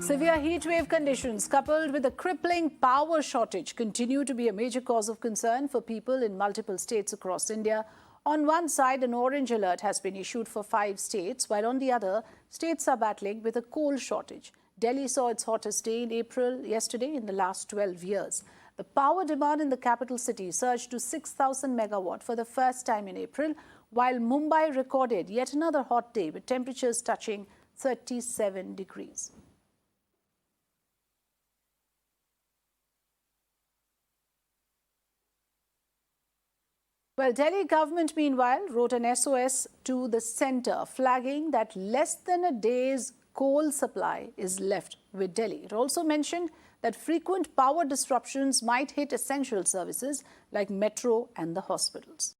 Severe heatwave conditions coupled with a crippling power shortage continue to be a major cause of concern for people in multiple states across India. On one side, an orange alert has been issued for 5 states, while on the other, states are battling with a coal shortage. Delhi saw its hottest day in April yesterday in the last 12 years. The power demand in the capital city surged to 6,000 megawatt for the first time in April, while Mumbai recorded yet another hot day with temperatures touching 37 degrees. Well, Delhi government, meanwhile, wrote an SOS to the centre, flagging that less than a day's coal supply is left with Delhi. It also mentioned that frequent power disruptions might hit essential services like metro and the hospitals.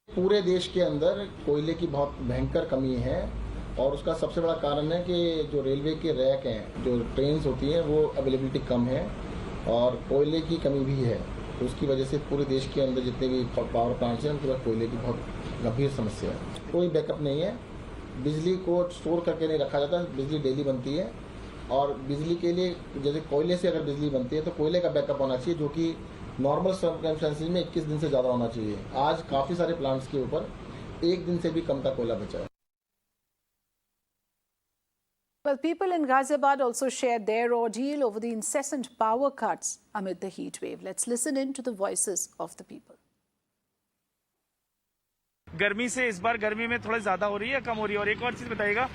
पूरे देश के अंदर कोयले की बहुत भयंकर कमी है और उसका सबसे बड़ा कारण है कि जो रेलवे के रैक हैं, जो ट्रेन्स होती हैं, वो अवेलेबिलिटी कम है और कोयले की कमी भी है। तो उसकी वजह से पूरे देश के अंदर जितने भी पावर प्लांट्स हैं उनके पास कोयले की बहुत गंभीर समस्या है। कोई बैकअप नहीं है, बिजली को स्टोर करके नहीं रखा जाता, बिजली डेली बनती है और बिजली के लिए जैसे कोयले से अगर बिजली बनती है तो कोयले का बैकअप होना चाहिए, जो कि नॉर्मल सर्कमस्टेंसेस में 21 दिन से ज़्यादा होना चाहिए। आज काफ़ी सारे प्लांट्स के ऊपर 1 दिन से भी कम का कोयला बचा है। Well, people in Ghaziabad also shared their ordeal over the incessant power cuts amid the heat wave. Let's listen in to the voices of the people. गर्मी से इस बार गर्मी में थोड़ा ज्यादा हो रही है, कम हो रही है। और एक और चीज बताइएगा,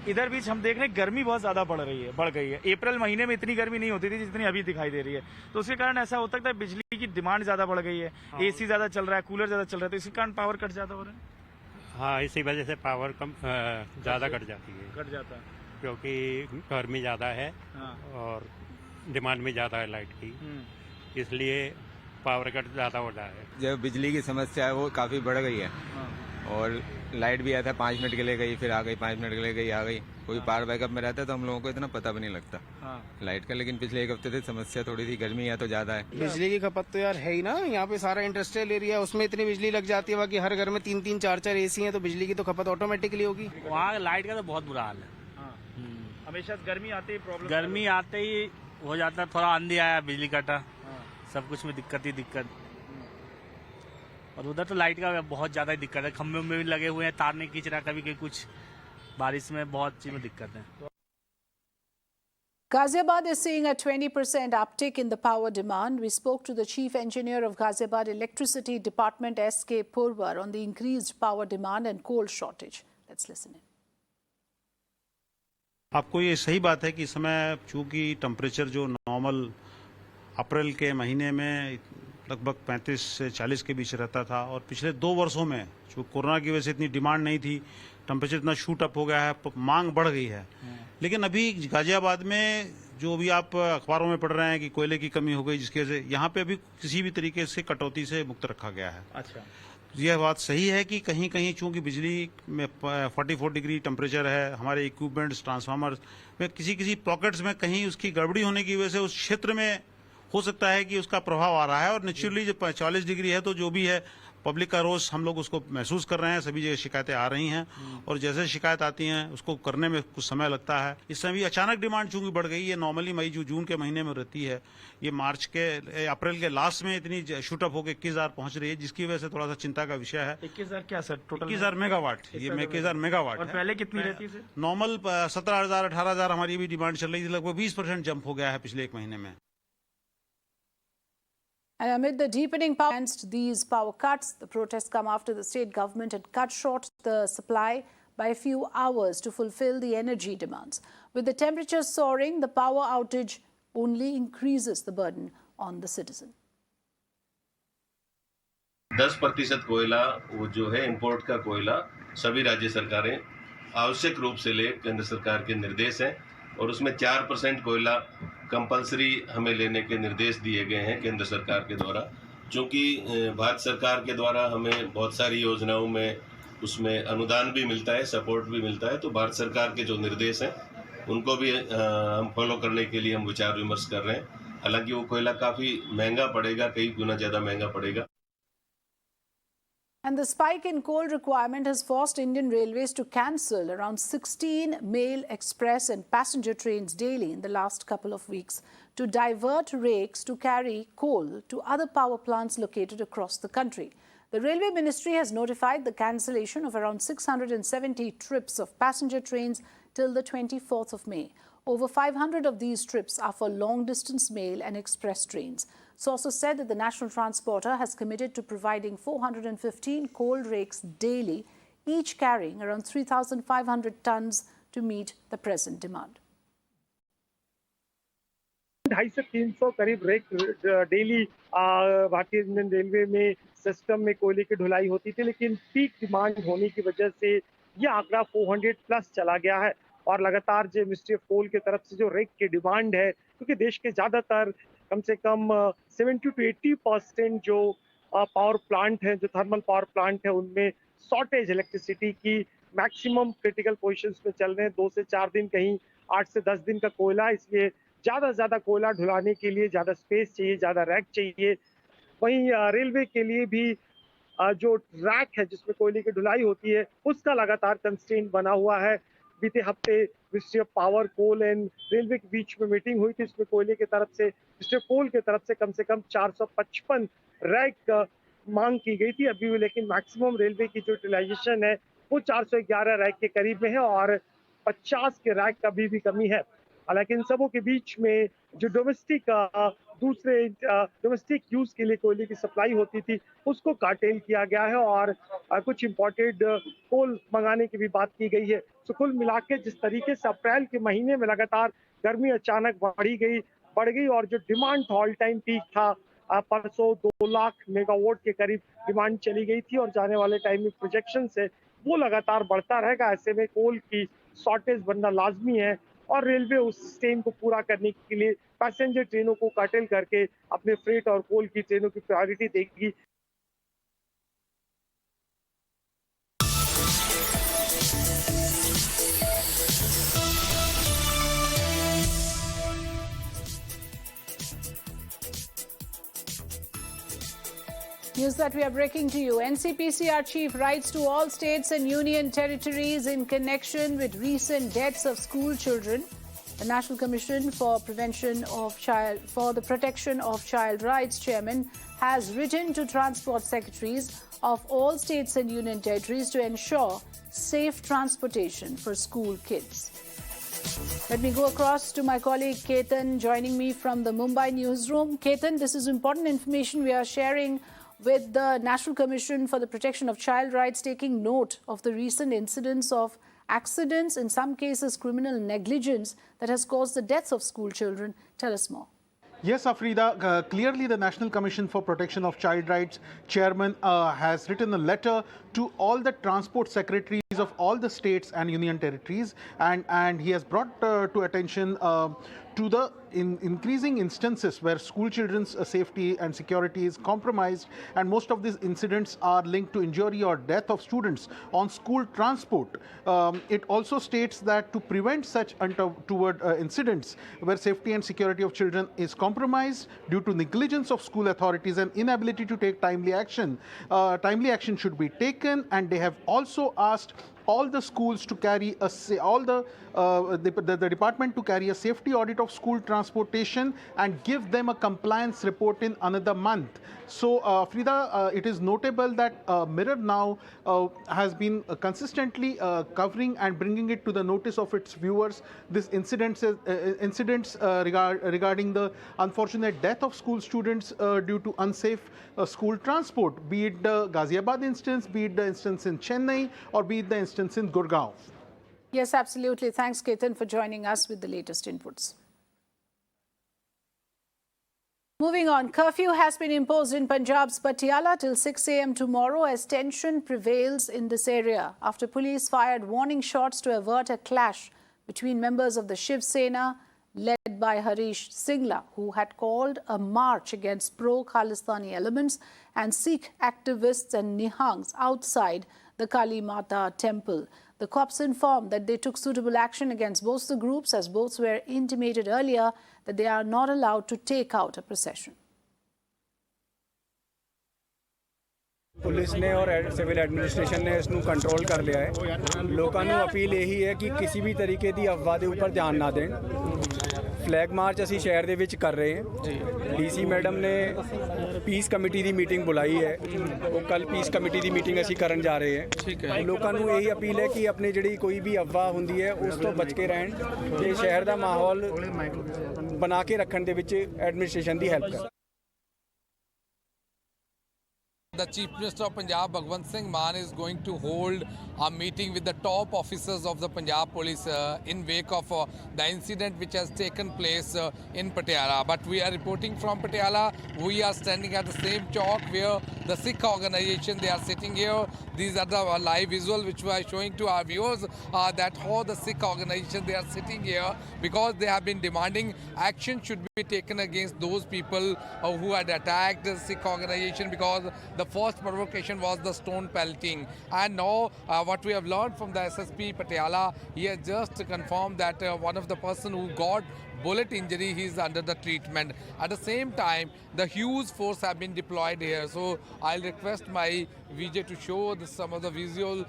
इधर बीच हम देख रहे हैं गर्मी बहुत ज्यादा बढ़ गई है। अप्रैल महीने में इतनी गर्मी नहीं होती थी जितनी अभी दिखाई दे रही है। तो उसके कारण ऐसा होता है बिजली की डिमांड ज्यादा बढ़ गई है, एसी ज्यादा चल रहा है, कूलर ज्यादा चल रहा है, तो इसी कारण पावर कट ज्यादा हो रहा है। हाँ, इसी वजह से पावर कम ज्यादा कट जाती है, कट जाता है क्योंकि गर्मी ज्यादा है और डिमांड भी ज्यादा है लाइट की, इसलिए पावर कट ज्यादा हो रहा है। जो बिजली की समस्या है वो काफी बढ़ गई है और लाइट भी आता है 5 मिनट के लिए गई, फिर आ गई, 5 मिनट के लिए गई, आ गई। कोई पावर बैकअप में रहता है तो हम लोगों को इतना पता भी नहीं लगता लाइट का। लेकिन पिछले 1 हफ्ते से समस्या थोड़ी सी, गर्मी है तो ज्यादा है। बिजली की खपत तो यार है ही ना, यहाँ पे सारा इंडस्ट्रियल एरिया है, उसमें इतनी बिजली लग जाती है। बाकी हर घर में 3-3, 4-4 एसी है, तो बिजली की तो खपत ऑटोमेटिकली होगी। वहाँ लाइट का तो बहुत बुरा हाल है। हमेशा गर्मी आते ही प्रॉब्लम, गर्मी आते ही हो जाता है, थोड़ा आंधी आया, बिजली कटा, सब कुछ में दिक्कत ही दिक्कत। और उधर तो लाइट का बहुत ज्यादा ही दिक्कत है, खंभे में भी लगे हुए हैं, तार नहीं खींच रहा, कभी कभी कुछ बारिश में बहुत चीज में दिक्कत है। Ghaziabad is seeing a 20% uptick in the power demand. We spoke to the chief engineer of Ghaziabad Electricity Department, S.K. Purwar, on the increased power demand and coal shortage. Let's listen in. आपको ये सही बात है कि इस समय चूंकि temperature जो नॉर्मल अप्रैल के महीने में लगभग 35 से 40 के बीच रहता था और पिछले 2 वर्षों में जो कोरोना की वजह से इतनी डिमांड नहीं थी, टेम्परेचर इतना शूट अप हो गया है, मांग बढ़ गई है। लेकिन अभी गाजियाबाद में जो भी आप अखबारों में पढ़ रहे हैं कि कोयले की कमी हो गई, जिसकी वजह से यहाँ पे अभी किसी भी तरीके से कटौती से मुक्त रखा गया है। अच्छा, यह बात सही है कि कहीं कहीं चूंकि बिजली में 44 डिग्री टेम्परेचर है, हमारे इक्विपमेंट्स, ट्रांसफार्मर में किसी पॉकेट्स में कहीं उसकी गड़बड़ी होने की वजह से उस क्षेत्र में हो सकता है कि उसका प्रभाव आ रहा है। और नेचुरली जब 40 डिग्री है तो जो भी है पब्लिक का रोष हम लोग उसको महसूस कर रहे हैं, सभी जगह शिकायतें आ रही हैं और जैसे शिकायत आती हैं उसको करने में कुछ समय लगता है। इस समय अचानक डिमांड चूंकि बढ़ गई है, नॉर्मली मई जून के महीने में रहती है, ये अप्रैल के लास्ट में इतनी शूटअप होकर 21,000 पहुंच रही है, जिसकी वजह से थोड़ा सा चिंता का विषय है। 21,000 क्या सर? टोटल 21,000 मेगावाट, ये 21,000 मेगावाट। और पहले कितनी रहती है? नॉर्मल 17,000 18,000 हमारी भी डिमांड चल रही थी, लगभग 20% जंप हो गया है पिछले 1 महीने में। And amid the deepening power against these power cuts, the protests come after the state government had cut short the supply by a few hours to fulfill the energy demands. With the temperatures soaring, the power outage only increases the burden on the citizen. 10% कोयला वो जो है import का कोयला सभी राज्य सरकारें आवश्यक रूप से ले, केंद्र सरकार के निर्देश हैं और उसमें 4% कोयला कंपलसरी हमें लेने के निर्देश दिए गए हैं केंद्र सरकार के द्वारा। चूँकि भारत सरकार के द्वारा हमें बहुत सारी योजनाओं में उसमें अनुदान भी मिलता है, सपोर्ट भी मिलता है, तो भारत सरकार के जो निर्देश हैं उनको भी हम फॉलो करने के लिए हम विचार विमर्श कर रहे हैं। हालांकि वो कोयला काफ़ी महंगा पड़ेगा, कई गुना ज़्यादा महंगा पड़ेगा। And the spike in coal requirement has forced Indian Railways to cancel around 16 mail, express and passenger trains daily in the last couple of weeks to divert rakes to carry coal to other power plants located across the country. The Railway Ministry has notified the cancellation of around 670 trips of passenger trains till the 24th of May. Over 500 of these trips are for long-distance mail and express trains. Sources said that the national transporter has committed to providing 415 coal rakes daily, each carrying around 3,500 tons to meet the present demand. 250 से 300 करीब rake daily भारतीय Indian railway में system में कोयले की ढुलाई होती थी, लेकिन पीक डिमांड होने की वजह से ये आंकड़ा 400 प्लस चला गया है और लगातार जो मिनिस्ट्री ऑफ कोल की तरफ से जो रेक की डिमांड है, क्योंकि देश के ज्यादातर कम से कम 70 to 80% जो पावर प्लांट है, जो थर्मल पावर प्लांट है, उनमें शॉर्टेज इलेक्ट्रिसिटी की मैक्सिमम क्रिटिकल पोजीशंस में चल रहे हैं। 2 से 4 दिन, कहीं 8 से 10 दिन का कोयला, इसलिए ज्यादा से ज्यादा कोयला ढुलाने के लिए ज्यादा स्पेस चाहिए, ज्यादा रैक चाहिए। वहीं रेलवे के लिए भी जो रैक है जिसमें कोयले की ढुलाई होती है, उसका लगातार कंस्ट्रेंट बना हुआ है। बीते हफ्ते ministry of power, coal and railway के बीच में मीटिंग हुई थी, इसमें कोयले की तरफ से, मिनिस्ट्री ऑफ कोल की तरफ से कम 455 रैक मांग की गई थी अभी भी, लेकिन मैक्सिमम रेलवे की जो यूटिलाइजेशन है वो 411 रैक के करीब में है और 50 के रैक का भी कमी है। हालांकि इन सबों के बीच में जो दूसरे डोमेस्टिक यूज के लिए कोयले की सप्लाई होती थी, उसको काटेल किया गया है और कुछ इंपोर्टेड कोल मंगाने की भी बात की गई है। तो कुल मिला के जिस तरीके से अप्रैल के महीने में लगातार गर्मी अचानक बढ़ गई और जो डिमांड था, ऑल टाइम पीक था, परसों 2 लाख मेगावाट के करीब डिमांड चली गई थी और जाने वाले टाइम में प्रोजेक्शन है वो लगातार बढ़ता रहेगा। ऐसे में कोल की शॉर्टेज बनना लाजमी है और रेलवे उस स्टेम को पूरा करने के लिए पैसेंजर ट्रेनों को कर्टेल करके अपने फ्रेट और कोल की ट्रेनों की प्रायोरिटी देगी। News that we are breaking to you. NCPCR chief writes to all states and union territories in connection with recent deaths of school children. The National Commission for the Protection of Child Rights chairman has written to transport secretaries of all states and union territories to ensure safe transportation for school kids. Let me go across to my colleague Ketan joining me from the Mumbai newsroom. Ketan, this is important information we are sharing with the National Commission for the Protection of Child Rights, taking note of the recent incidents of accidents, in some cases criminal negligence, that has caused the deaths of school children. Tell us more. Yes, Afrida, clearly the National Commission for Protection of Child Rights chairman has written a letter to all the transport secretaries of all the states and union territories, and he has brought to attention to the increasing instances where school children's safety and security is compromised, and most of these incidents are linked to injury or death of students on school transport. It also states that to prevent such untoward incidents where safety and security of children is compromised due to negligence of school authorities and inability to take timely action should be taken, and they have also asked all the schools to carry the department to carry a safety audit of school transportation and give them a compliance report in another month. So, Frida, it is notable that Mirror now has been consistently covering and bringing it to the notice of its viewers this incidents regarding the unfortunate death of school students due to unsafe school transport, be it the Ghaziabad instance, be it the instance in Chennai, or be it the instance in Gurgaon. Yes, absolutely. Thanks, Ketan, for joining us with the latest inputs. Moving on, curfew has been imposed in Punjab's Patiala till 6 a.m. tomorrow as tension prevails in this area after police fired warning shots to avert a clash between members of the Shiv Sena led by Harish Singla, who had called a march against pro-Khalistani elements, and Sikh activists and Nihangs outside the Kali Mata temple. The cops informed that they took suitable action against both the groups, as both were intimated earlier that they are not allowed to take out a procession. Police ਨੇ ਔਰ civil administration ਨੇ ਇਸ ਨੂੰ control ਕਰ ਲਿਆ ਹੈ। ਲੋਕਾਂ ਨੂੰ ਅਪੀਲ ਇਹੀ ਹੈ ਕਿ ਕਿਸੇ ਵੀ ਤਰੀਕੇ ਦੀ ਅਫਵਾਹ ਦੇ ਉੱਪਰ ਧਿਆਨ ਨਾ ਦੇਣ। ਫਲੈਗ ਮਾਰਚ ਅਸੀਂ ਸ਼ਹਿਰ ਦੇ ਵਿੱਚ ਕਰ ਰਹੇ ਹਾਂ। ਡੀਸੀ ਮੈਡਮ ਨੇ ਪੀਸ ਕਮੇਟੀ ਦੀ ਮੀਟਿੰਗ ਬੁਲਾਈ ਹੈ। ਉਹ ਕੱਲ ਪੀਸ ਕਮੇਟੀ ਦੀ ਮੀਟਿੰਗ ਅਸੀਂ ਕਰਨ ਜਾ ਰਹੇ ਹਾਂ। ਠੀਕ ਹੈ। ਲੋਕਾਂ ਨੂੰ ਇਹੀ ਅਪੀਲ ਹੈ ਕਿ ਆਪਣੀ ਜਿਹੜੀ ਕੋਈ ਵੀ ਅਫਵਾਹ ਹੁੰਦੀ ਹੈ ਉਸ ਤੋਂ ਬਚ ਕੇ ਰਹਿਣ ਤੇ ਸ਼ਹਿਰ ਦਾ ਮਾਹੌਲ ਬਣਾ ਕੇ ਰੱਖਣ ਦੇ ਵਿੱਚ ਐਡਮਿਨਿਸਟ੍ਰੇਸ਼ਨ ਦੀ ਹੈਲਪ ਕਰਨ। The Chief Minister of Punjab, Bhagwant Singh Mann, is going to hold a meeting with the top officers of the Punjab Police in wake of the incident which has taken place in Patiala. But we are reporting from Patiala. We are standing at the same chalk where the Sikh organization, they are sitting here. These are the live visuals which we are showing to our viewers that how the Sikh organization, they are sitting here because they have been demanding action should be taken against those people who had attacked the Sikh organization, because the first provocation was the stone pelting. And now what we have learned from the SSP Patiala, he has just confirmed that one of the person who got bullet injury, he is under the treatment. At the same time, the huge force have been deployed here. So I'll request my VJ to show some of the visual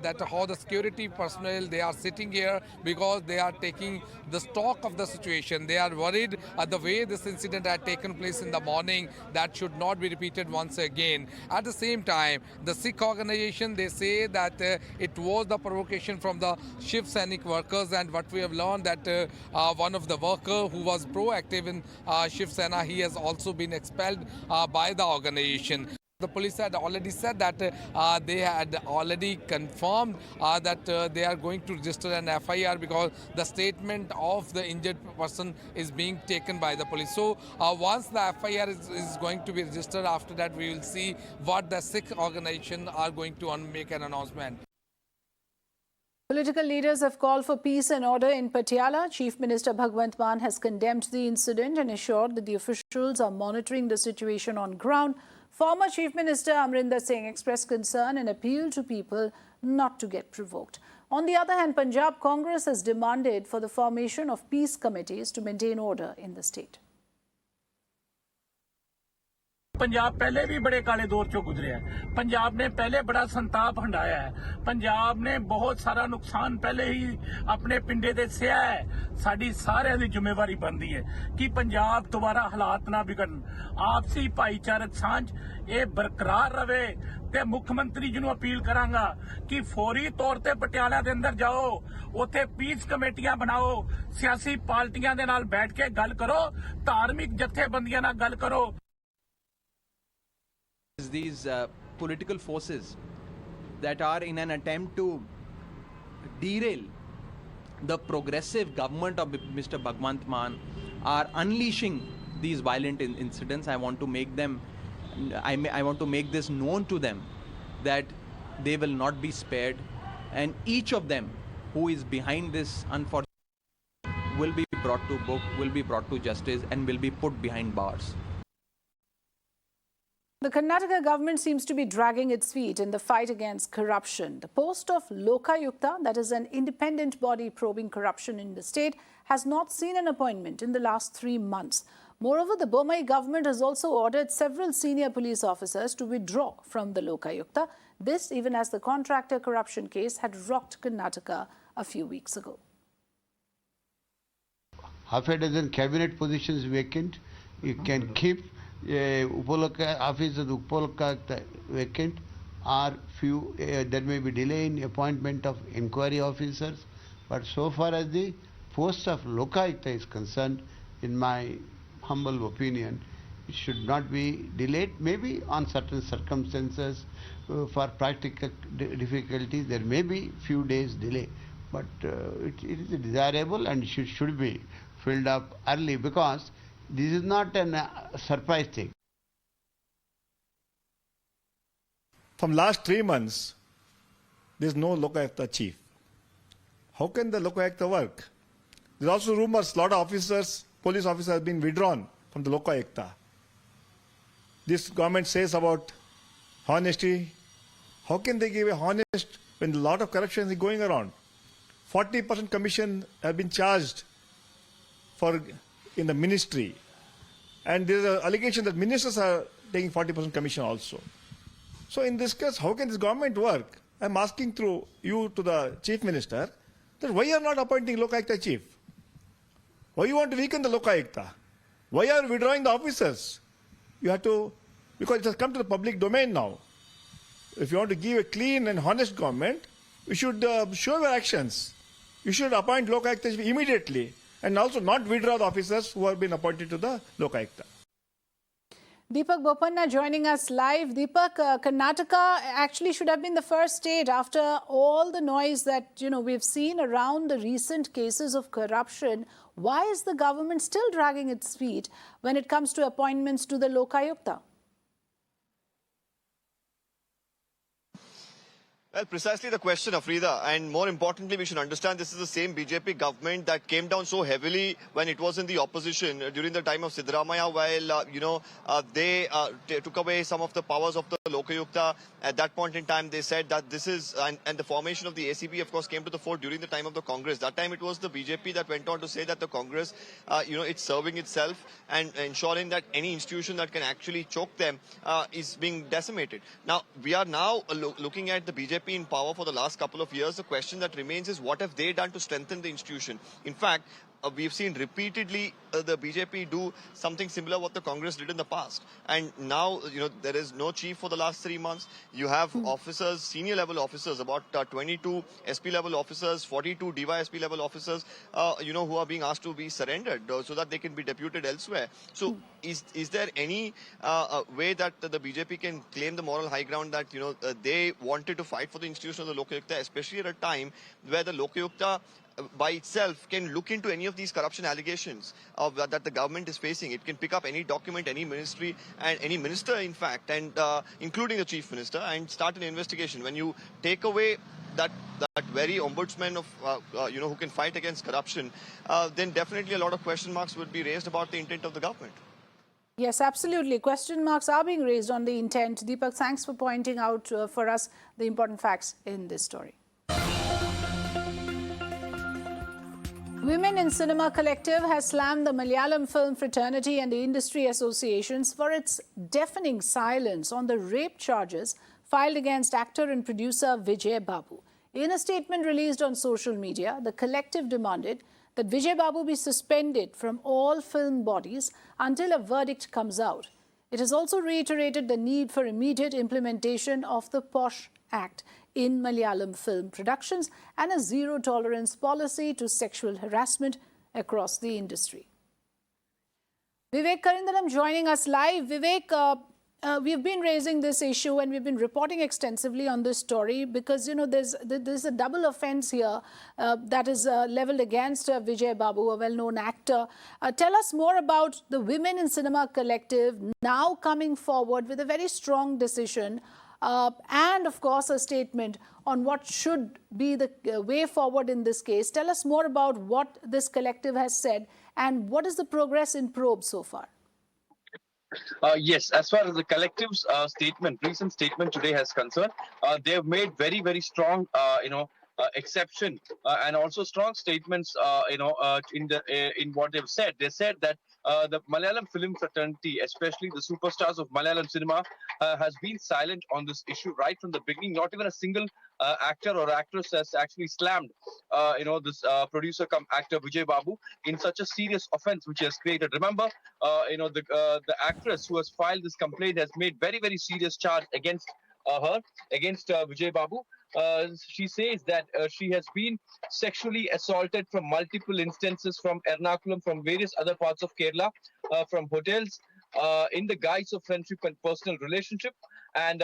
that how the security personnel, they are sitting here because they are taking the stock of the situation. They are worried at the way this incident had taken place in the morning, that should not be repeated once again. At the same time, the Sikh organization, they say that it was the provocation from the Shiv Sainik workers, and what we have learned that one of the worker who was proactive in Shiv Sena, he has also been expelled by the organization. The police had already said that they had already confirmed that they are going to register an FIR because the statement of the injured person is being taken by the police. So once the FIR is going to be registered, after that we will see what the Sikh organization are going to make an announcement. Political leaders have called for peace and order in Patiala. Chief Minister Bhagwant Mann has condemned the incident and assured that the officials are monitoring the situation on ground. Former Chief Minister Amrinder Singh expressed concern and appealed to people not to get provoked. On the other hand, Punjab Congress has demanded for the formation of peace committees to maintain order in the state. Punjab पहले भी बड़े काले दौर चो गुजरे है। पंजाब ने पहले बड़ा संताप हंडाया है। पंजाब ने बहुत सारा नुकसान पहले ही अपने पिंडे दे सहा है। साडी सारिਆਂ ਦੀ ਜ਼ਿੰਮੇਵਾਰੀ ਬਣਦੀ ਹੈ ਕਿ ਪੰਜਾਬ ਦੁਬਾਰਾ ਹਾਲਾਤ ਨਾ ਵਿਗੜਨ। ਆਪਸੀ ਭਾਈਚਾਰਕ ਸਾਂਝ ਇਹ ਬਰਕਰਾਰ ਰਵੇ ਤੇ ਮੁੱਖ ਮੰਤਰੀ ਜੀ ਨੂੰ ਅਪੀਲ ਕਰਾਂਗਾ ਕਿ ਫੌਰੀ ਤੌਰ ਤੇ ਪਟਿਆਲਾ ਦੇ ਅੰਦਰ ਜਾਓ, ਉੱਥੇ ਪੀਸ ਕਮੇਟੀਆਂ ਬਣਾਓ, ਸਿਆਸੀ ਪਾਰਟੀਆਂ ਦੇ ਨਾਲ ਬੈਠ ਕੇ ਗੱਲ ਕਰੋ, ਧਾਰਮਿਕ ਜਥੇਬੰਦੀਆਂ ਨਾਲ ਗੱਲ ਕਰੋ। These political forces that are in an attempt to derail the progressive government of Mr. Bhagwant Mann are unleashing these violent incidents. I want to make them, I want to make this known to them that they will not be spared, and each of them who is behind this unfortunate will be brought to book, will be brought to justice, and will be put behind bars. The Karnataka government seems to be dragging its feet in the fight against corruption. The post of Lokayukta, that is an independent body probing corruption in the state, has not seen an appointment in the last 3 months. Moreover, the Bommai government has also ordered several senior police officers to withdraw from the Lokayukta. This even as the contractor corruption case had rocked Karnataka a few weeks ago. Half a dozen cabinet positions vacant. You can keep office of the Upalakayukta vacant, or few there may be delay in appointment of inquiry officers, but so far as the post of Lokayukta is concerned, in my humble opinion, it should not be delayed. Maybe on certain circumstances, for practical difficulties, there may be few days delay, but it is desirable and should be filled up early, because this is not a surprise thing. From last 3 months, there is no Lokayukta chief. How can the Lokayukta work? There are also rumors a lot of officers, police officers have been withdrawn from the Lokayukta. This government says about honesty. How can they give a honest when a lot of corruption is going around? 40% commission have been charged for in the ministry, and there is an allegation that ministers are taking 40% commission also. So in this case, how can this government work? I'm asking through you to the Chief Minister, that why you are not appointing Lokayukta Chief? Why you want to weaken the Lokayukta? Why are you withdrawing the officers? You have to, because it has come to the public domain now. If you want to give a clean and honest government, you should show your actions. You should appoint Lokayukta Chief immediately and also not withdraw the officers who have been appointed to the Lokayukta. Deepak Bopanna joining us live. Deepak, Karnataka actually should have been the first state after all the noise that we've seen around the recent cases of corruption. Why is the government still dragging its feet when it comes to appointments to the Lokayukta? Well, precisely the question, Afrida, and more importantly, we should understand this is the same BJP government that came down so heavily when it was in the opposition during the time of Siddaramaiah, while they took away some of the powers of the Lokayukta. At that point in time, they said that this is, and the formation of the ACB, of course, came to the fore during the time of the Congress. That time it was the BJP that went on to say that the Congress, it's serving itself and ensuring that any institution that can actually choke them is being decimated. Now, we are now looking at the BJP in power for the last couple of years. The question that remains is, what have they done to strengthen the institution? In fact, we've seen repeatedly the BJP do something similar what the Congress did in the past. And now, there is no chief for the last 3 months. You have officers, senior level officers, about 22 SP level officers, 42 DYSP level officers, who are being asked to be surrendered so that they can be deputed elsewhere. So is there any way that the BJP can claim the moral high ground that, they wanted to fight for the institution of the Lokayukta, especially at a time where the Lokayukta by itself can look into any of these corruption allegations that the government is facing? It can pick up any document, any ministry, and any minister, in fact, and including the chief minister, and start an investigation. When you take away that very ombudsman of who can fight against corruption, then definitely a lot of question marks would be raised about the intent of the government. Yes, absolutely. Question marks are being raised on the intent. Deepak, thanks for pointing out for us the important facts in this story. Women in Cinema Collective has slammed the Malayalam film fraternity and the industry associations for its deafening silence on the rape charges filed against actor and producer Vijay Babu. In a statement released on social media, the collective demanded that Vijay Babu be suspended from all film bodies until a verdict comes out. It has also reiterated the need for immediate implementation of the POSH Act in Malayalam film productions and a zero-tolerance policy to sexual harassment across the industry. Vivek Karindalam joining us live. Vivek, we've been raising this issue and we've been reporting extensively on this story because, there's a double offence here that is levelled against Vijay Babu, a well-known actor. Tell us more about the Women in Cinema Collective now coming forward with a very strong decision and, of course, a statement on what should be the way forward in this case. Tell us more about what this collective has said and what is the progress in probe so far. Yes, as far as the collective's recent statement today has concerned, they have made very, very strong, exception and also strong statements, in what they've said. They said that the Malayalam film fraternity, especially the superstars of Malayalam cinema, has been silent on this issue right from the beginning. Not even a single actor or actress has actually slammed, this producer come actor Vijay Babu in such a serious offense which he has created. Remember, the actress who has filed this complaint has made very, very serious charge against Vijay Babu. She says that she has been sexually assaulted from multiple instances from Ernakulam, from various other parts of Kerala, from hotels, in the guise of friendship and personal relationship. And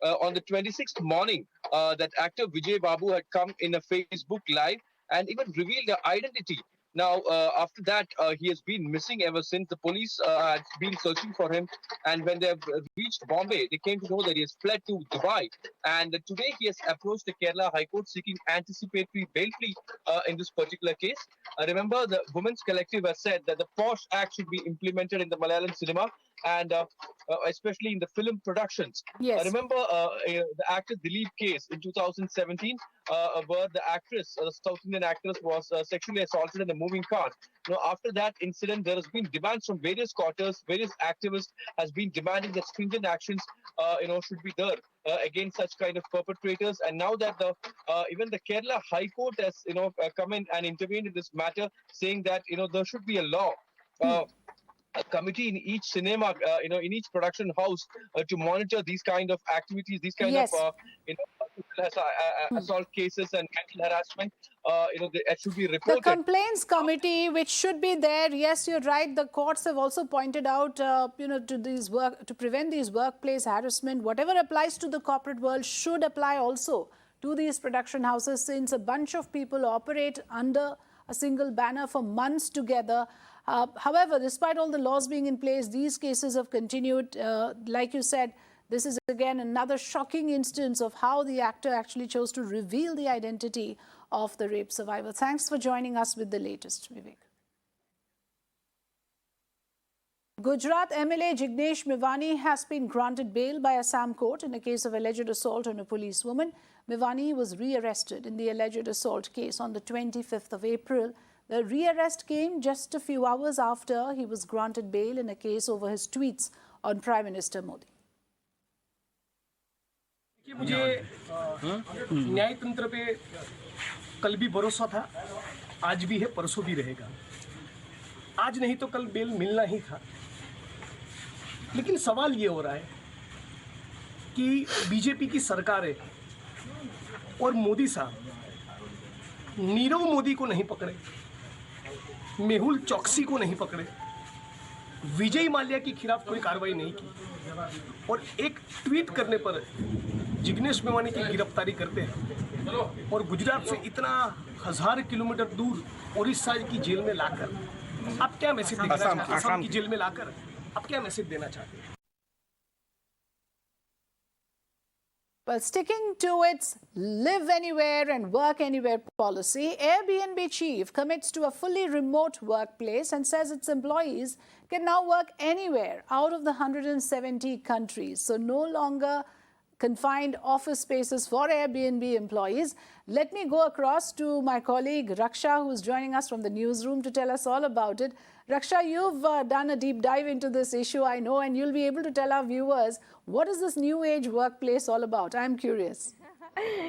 on the 26th morning, that actor Vijay Babu had come in a Facebook Live and even revealed her identity. Now, after that, he has been missing ever since. The police had been searching for him. And when they have reached Bombay, they came to know that he has fled to Dubai. And today, he has approached the Kerala High Court seeking anticipatory bail plea in this particular case. Remember, the Women's Collective has said that the POSH Act should be implemented in the Malayalam cinema and especially in the film productions. Yes. Remember the actor Dileep case in 2017, where the actress, the South Indian actress, was sexually assaulted in a moving car. After that incident, there has been demands from various quarters, various activists has been demanding that stringent actions, should be there against such kind of perpetrators. And now that the even the Kerala High Court has, come in and intervened in this matter, saying that there should be a law. A committee in each cinema, in each production house to monitor these kind of activities, these kind Yes. of, assault cases and mental harassment. It should be The reported. complaints committee, which should be there, yes, you're right. The courts have also pointed out, to prevent these workplace harassment, whatever applies to the corporate world should apply also to these production houses, since a bunch of people operate under a single banner for months together. However, despite all the laws being in place, these cases have continued. Like you said, this is again another shocking instance of how the actor actually chose to reveal the identity of the rape survivor. Thanks for joining us with the latest, Vivek. Gujarat MLA Jignesh Mevani has been granted bail by Assam court in a case of alleged assault on a policewoman. Mevani was rearrested in the alleged assault case on the 25th of April. The rearrest came just a few hours after he was granted bail in a case over his tweets on Prime Minister Modi. मुझे न्याय तंत्र पे कल भी भरोसा था, आज भी है, परसों भी रहेगा। आज नहीं तो कल बेल मिलना ही था। लेकिन सवाल ये हो रहा है कि बीजेपी की सरकार है और मोदी साहब नीरव मोदी को नहीं पकड़े, मेहुल चौकसी को नहीं पकड़े, विजय माल्या के खिलाफ कोई कार्रवाई नहीं की और एक ट्वीट करने पर जिग्नेश मेवानी की गिरफ्तारी करते हैं और गुजरात से इतना 1000 किलोमीटर दूर उड़ीसा की जेल में लाकर आप क्या मैसेज देना चाहते हैं? असम की जेल में लाकर आप क्या मैसेज देना चाहते हैं? Well, sticking to its live anywhere and work anywhere policy, Airbnb chief commits to a fully remote workplace and says its employees can now work anywhere out of the 170 countries. So no longer confined office spaces for Airbnb employees. Let me go across to my colleague Raksha, who is joining us from the newsroom to tell us all about it. Raksha, you've done a deep dive into this issue, I know, and you'll be able to tell our viewers, what is this new age workplace all about? I'm curious.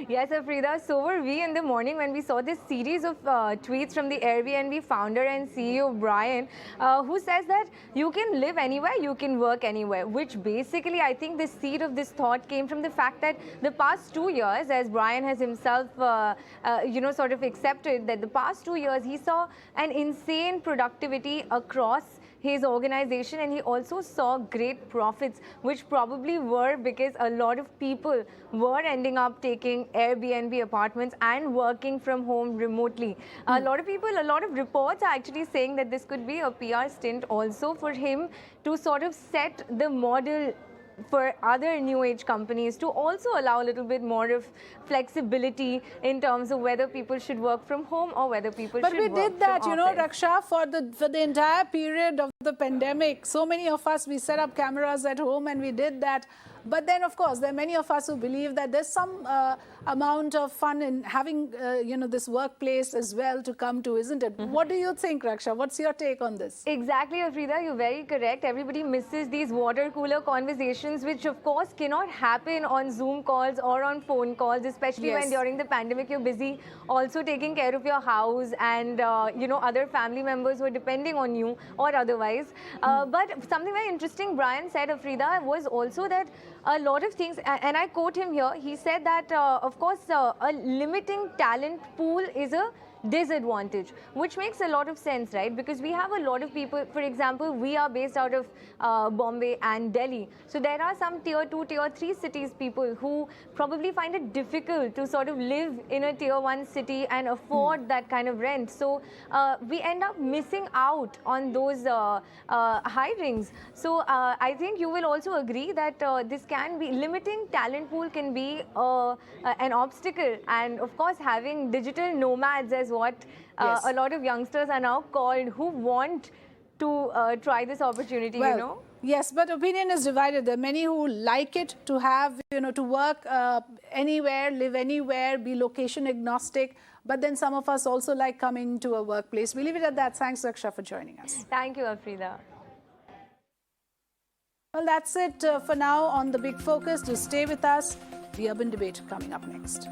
Yes, Afrida, so were we in the morning when we saw this series of tweets from the Airbnb founder and CEO Brian, who says that you can live anywhere, you can work anywhere, which basically I think the seed of this thought came from the fact that the past 2 years, as Brian has himself, sort of accepted that the past 2 years he saw an insane productivity across his organization, and he also saw great profits, which probably were because a lot of people were ending up taking Airbnb apartments and working from home remotely. A lot of people, a lot of reports are actually saying that this could be a PR stint also for him to sort of set the model for other new age companies to also allow a little bit more of flexibility in terms of whether people should work from home or whether people should work from office. But we did that, you know, Raksha, for the entire period of the pandemic. So many of us, we set up cameras at home and we did that. But then, of course, there are many of us who believe that there's some amount of fun in having, this workplace as well to come to, isn't it? What do you think, Raksha? What's your take on this? Exactly, Afrida, you're very correct. Everybody misses these water cooler conversations, which of course cannot happen on Zoom calls or on phone calls, especially when during the pandemic you're busy also taking care of your house and, other family members who are depending on you or otherwise. But something very interesting Brian said, Afrida, was also that a lot of things, and I quote him here, he said that, of course, a limiting talent pool is a disadvantage, which makes a lot of sense, right? Because we have a lot of people, for example, we are based out of Bombay and Delhi. So there are some tier 2, tier 3 cities people who probably find it difficult to sort of live in a tier 1 city and afford that kind of rent. So we end up missing out on those hirings. So I think you will also agree that this can be, limiting talent pool can be an obstacle. And of course, having digital nomads as what a lot of youngsters are now called, who want to try this opportunity, Well, you know? Yes, but opinion is divided. There are many who like it to have, to work anywhere, live anywhere, be location agnostic. But then some of us also like coming to a workplace. We leave it at that. Thanks, Raksha, for joining us. Thank you, Afrida. Well, that's it for now on The Big Focus. Do stay with us. The urban debate coming up next.